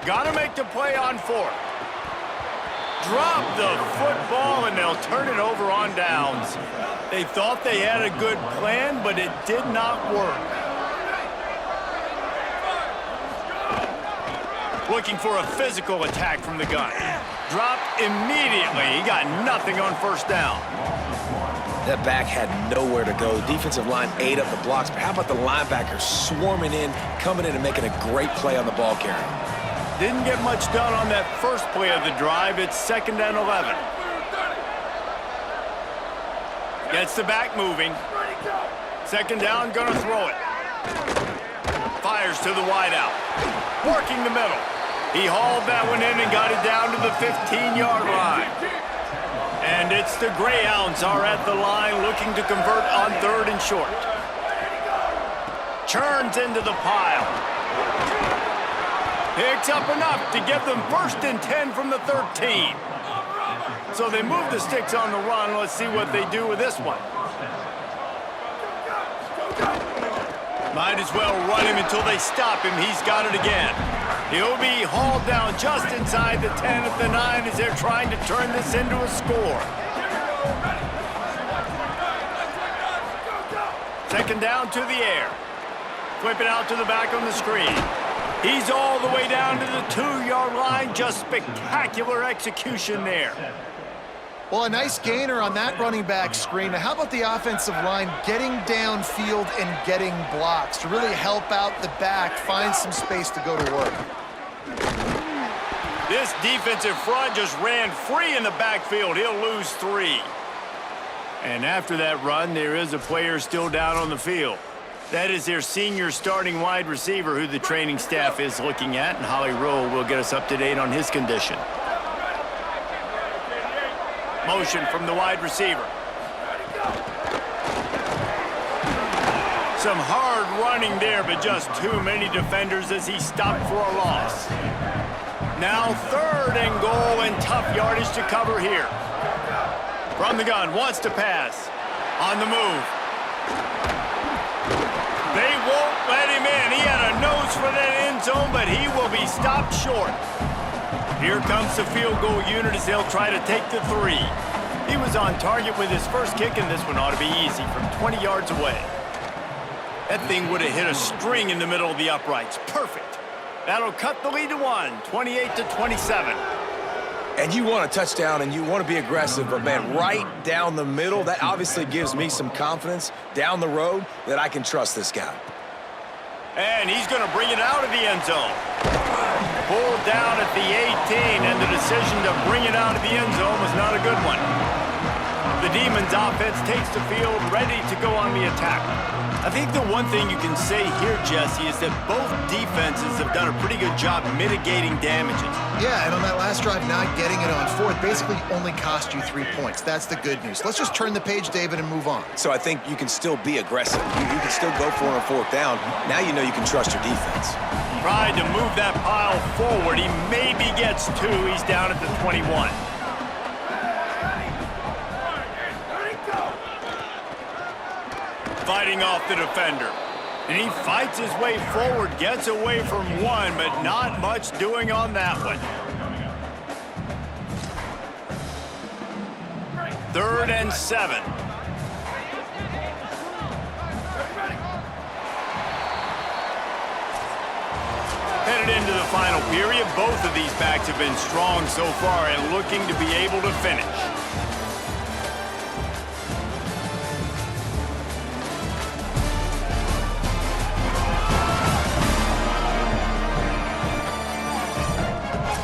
Got to make the play on 4th. Drop the football, and they'll turn it over on downs. They thought they had a good plan, but it did not work. Looking for a physical attack from the gun. Dropped immediately. He got nothing on 1st down. That back had nowhere to go. The defensive line ate up the blocks, but how about the linebackers swarming in, coming in and making a great play on the ball carrier? Didn't get much done on that first play of the drive. It's 2nd and 11. Gets the back moving. 2nd down, gonna throw it. Fires to the wideout. Working the middle. He hauled that one in and got it down to the 15-yard line. And it's the Greyhounds are at the line looking to convert on 3rd and short. Churns into the pile. Picks up enough to get them 1st and 10 from the 13. So they move the sticks on the run. Let's see what they do with this one. Might as well run him until they stop him. He's got it again. He'll be hauled down just inside the 10 at the 9 as they're trying to turn this into a score. 2nd down to the air. Flip it out to the back on the screen. He's all the way down to the 2-yard line. Just spectacular execution there. Well, a nice gainer on that running back screen. Now, how about the offensive line getting downfield and getting blocks to really help out the back, find some space to go to work? This defensive front just ran free in the backfield. He'll lose 3. And after that run, there is a player still down on the field. That is their senior starting wide receiver who the training staff is looking at, and Holly Rowe will get us up to date on his condition. Motion from the wide receiver. Some hard running there, but just too many defenders as he stopped for a loss. Now 3rd and goal and tough yardage to cover here. From the gun, wants to pass. On the move. They won't let him in. He had a nose for that end zone, but he will be stopped short. Here comes the field goal unit as they'll try to take the 3. He was on target with his first kick, and this one ought to be easy from 20 yards away. That thing would have hit a string in the middle of the uprights. Perfect. That'll cut the lead to 1, 28-27. And you want a touchdown and you want to be aggressive, but man, right down the middle, that obviously gives me some confidence down the road that I can trust this guy. And he's going to bring it out of the end zone. Pulled down at the 18, and the decision to bring it out of the end zone was not a good one. The Demons offense takes the field, ready to go on the attack. I think the one thing you can say here, Jesse, is that both defenses have done a pretty good job mitigating damages. Yeah, and on that last drive, not getting it on fourth basically only cost you 3 points. That's the good news. Let's just turn the page, David, and move on. So I think you can still be aggressive. You can still go for it on fourth down. Now you know you can trust your defense. Tried to move that pile forward. He maybe gets 2. He's down at the 21. Fighting off the defender. And he fights his way forward, gets away from 1, but not much doing on that one. 3rd and 7. Headed into the final period, both of these backs have been strong so far and looking to be able to finish.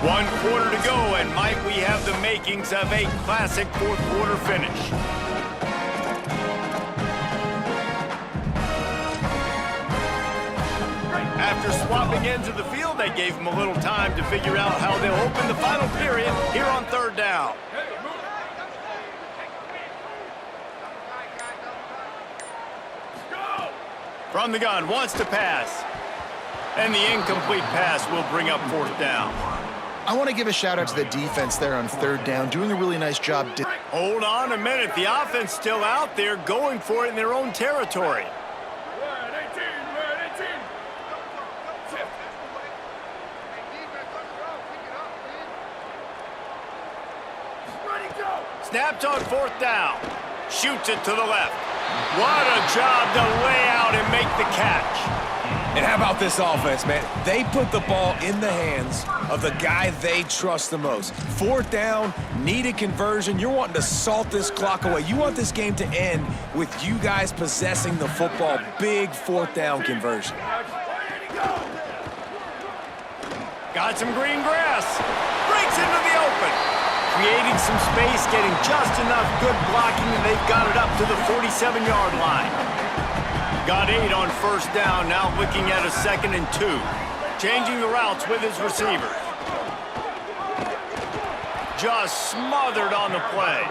One quarter to go, and might we have the makings of a classic fourth quarter finish. After swapping ends of the field, they gave him a little time to figure out how they'll open the final period here on 3rd down. From the gun, wants to pass. And the incomplete pass will bring up 4th down. I want to give a shout-out to the defense there on 3rd down, doing a really nice job. Hold on a minute. The offense still out there going for it in their own territory. Snapped on 4th down. Shoots it to the left. What a job to lay out and make the catch. And how about this offense, man? They put the ball in the hands of the guy they trust the most. 4th down, needed conversion. You're wanting to salt this clock away. You want this game to end with you guys possessing the football. Big 4th down conversion. Got some green grass. Breaks into the open. Creating some space, getting just enough good blocking, and they've got it up to the 47-yard line. Got 8 on 1st down, now looking at a 2nd and 2. Changing the routes with his receivers. Just smothered on the play.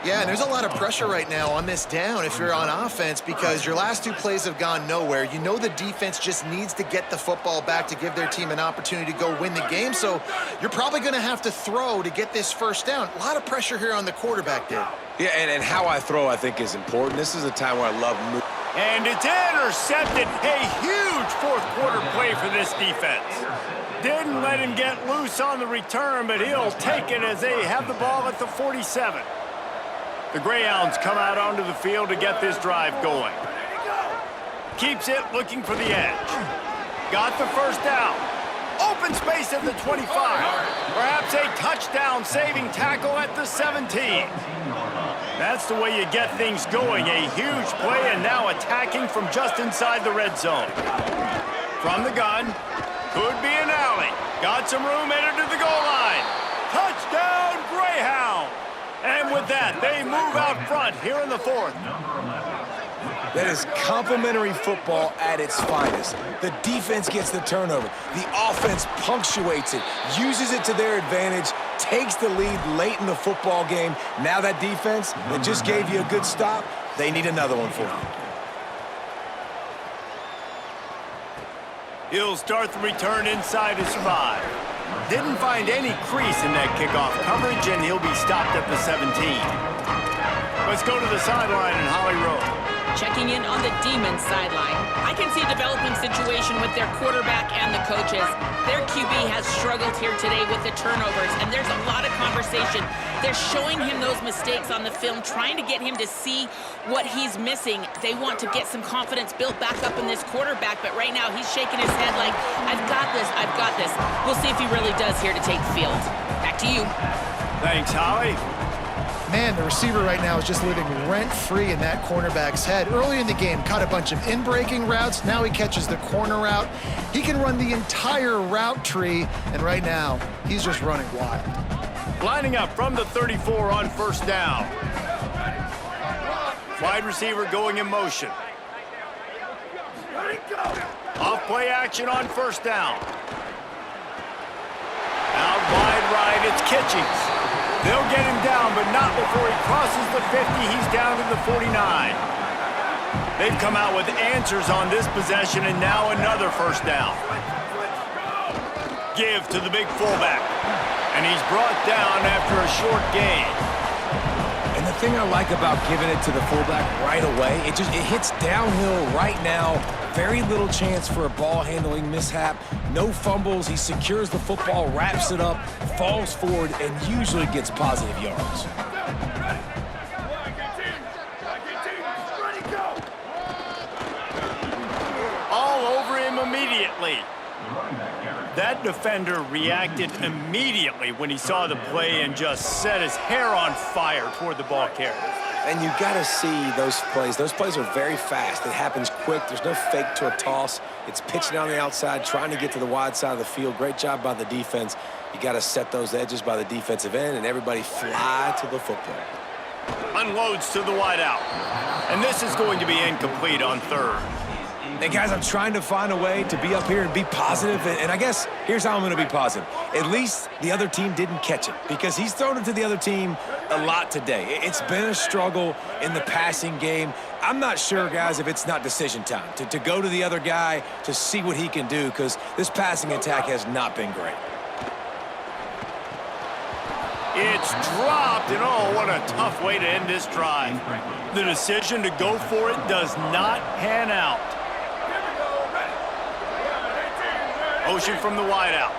Yeah, and there's a lot of pressure right now on this down if you're on offense because your last 2 plays have gone nowhere. You know the defense just needs to get the football back to give their team an opportunity to go win the game, so you're probably going to have to throw to get this 1st down. A lot of pressure here on the quarterback, Dave. Yeah, and how I throw, I think, is important. This is a time where I love moving. And it's intercepted. A huge 4th quarter play for this defense. Didn't let him get loose on the return, but he'll take it as they have the ball at the 47. The Greyhounds come out onto the field to get this drive going. Keeps it, looking for the edge. Got the 1st down. Open space at the 25. Perhaps a touchdown-saving tackle at the 17. That's the way you get things going. A huge play, and now attacking from just inside the red zone. From the gun. Could be an alley. Got some room, headed to the goal line. Touchdown, Greyhound! And with that, they move out front here in the 4th. That is complimentary football at its finest. The defense gets the turnover. The offense punctuates it, uses it to their advantage, takes the lead late in the football game. Now that defense that just gave you a good stop, they need another one for you. He'll start the return inside his 5. Didn't find any crease in that kickoff coverage, and he'll be stopped at the 17. Let's go to the sideline in Holly Rowe. Checking in on the Demons sideline. I can see a developing situation with their quarterback and the coaches. Their QB has struggled here today with the turnovers, and there's a lot of conversation. They're showing him those mistakes on the film, trying to get him to see what he's missing. They want to get some confidence built back up in this quarterback, but right now he's shaking his head like, I've got this, I've got this. We'll see if he really does here to take the field. Back to you. Thanks, Holly. Man, the receiver right now is just living rent-free in that cornerback's head. Early in the game, caught a bunch of in-breaking routes. Now he catches the corner route. He can run the entire route tree, and right now, he's just running wild. Lining up from the 34 on first down. Wide receiver going in motion. Off play action on first down. Out wide right, it's Kitchings. They'll get him down, but not before he crosses the 50. He's down to the 49. They've come out with answers on this possession, and now another first down. Give to the big fullback. And he's brought down after a short gain. And the thing I like about giving it to the fullback right away, it hits downhill right now. Very little chance for a ball handling mishap. No fumbles. He secures the football, wraps it up, falls forward, and usually gets positive yards. All over him immediately. That defender reacted immediately when he saw the play and just set his hair on fire toward the ball carrier. And you got to see those plays. Those plays are very fast. It happens quick. There's no fake to a toss. It's pitching on the outside, trying to get to the wide side of the field. Great job by the defense. You got to set those edges by the defensive end, and everybody fly to the football. Unloads to the wide out. And this is going to be incomplete on third. Hey, guys, I'm trying to find a way to be up here and be positive, and I guess here's how I'm going to be positive. At least the other team didn't catch it, because he's thrown it to the other team a lot today. It's been a struggle in the passing game. I'm not sure, guys, if it's not decision time, to go to the other guy to see what he can do, because this passing attack has not been great. It's dropped, and oh, what a tough way to end this drive. The decision to go for it does not pan out. Motion from the wideout.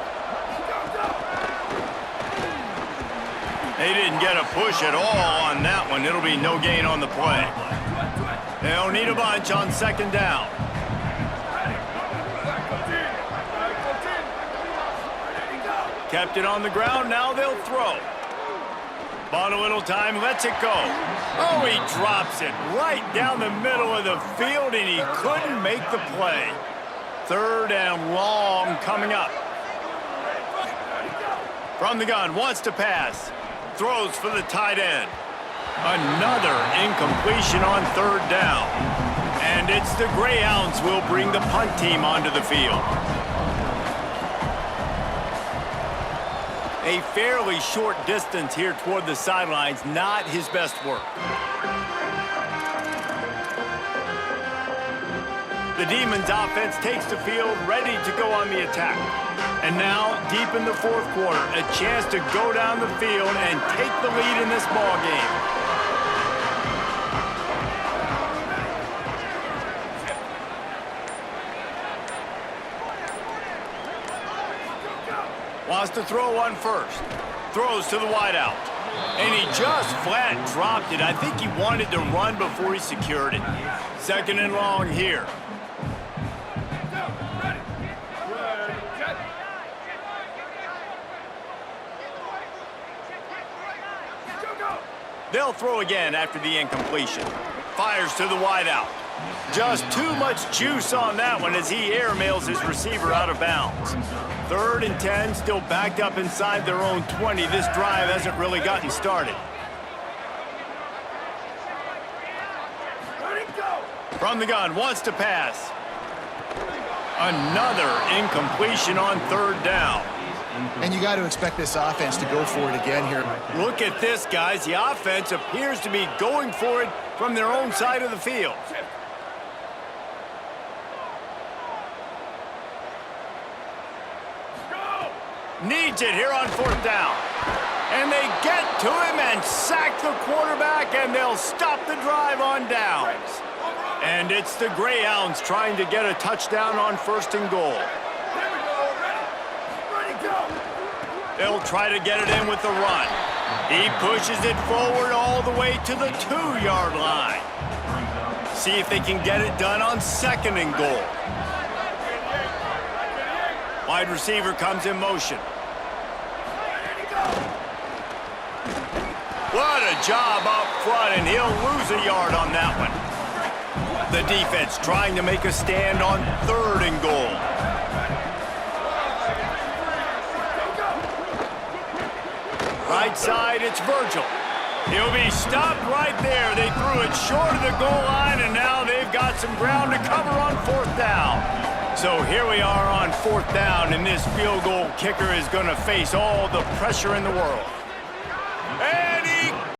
They didn't get a push at all on that one. It'll be no gain on the play. They'll need a bunch on second down. Kept it on the ground, now they'll throw. Bought a little time, lets it go. Oh, he drops it right down the middle of the field, and he couldn't make the play. Third and long coming up. From the gun, wants to pass. Throws for the tight end. Another incompletion on third down. And it's the Greyhounds will bring the punt team onto the field. A fairly short distance here toward the sidelines, not his best work. The Demons offense takes the field, ready to go on the attack. And now, deep in the fourth quarter, a chance to go down the field and take the lead in this ball game. Wants to throw one first. Throws to the wideout. And he just flat dropped it. I think he wanted to run before he secured it. Second and long here. They'll throw again after the incompletion. Fires to the wideout. Just too much juice on that one as he airmails his receiver out of bounds. 3rd and 10, still backed up inside their own 20. This drive hasn't really gotten started. From the gun, wants to pass. Another incompletion on 3rd down. And you got to expect this offense to go for it again here. Look at this, guys. The offense appears to be going for it from their own side of the field. Needs it here on 4th down. And they get to him and sack the quarterback, and they'll stop the drive on downs. And it's the Greyhounds trying to get a touchdown on 1st and goal. They'll try to get it in with the run. He pushes it forward all the way to the 2-yard line. See if they can get it done on 2nd and goal. Wide receiver comes in motion. What a job up front, and he'll lose a yard on that one. The defense trying to make a stand on 3rd and goal. Right side, it's Virgil. He'll be stopped right there. They threw it short of the goal line, and now they've got some ground to cover on 4th down. So here we are on 4th down, and this field goal kicker is going to face all the pressure in the world.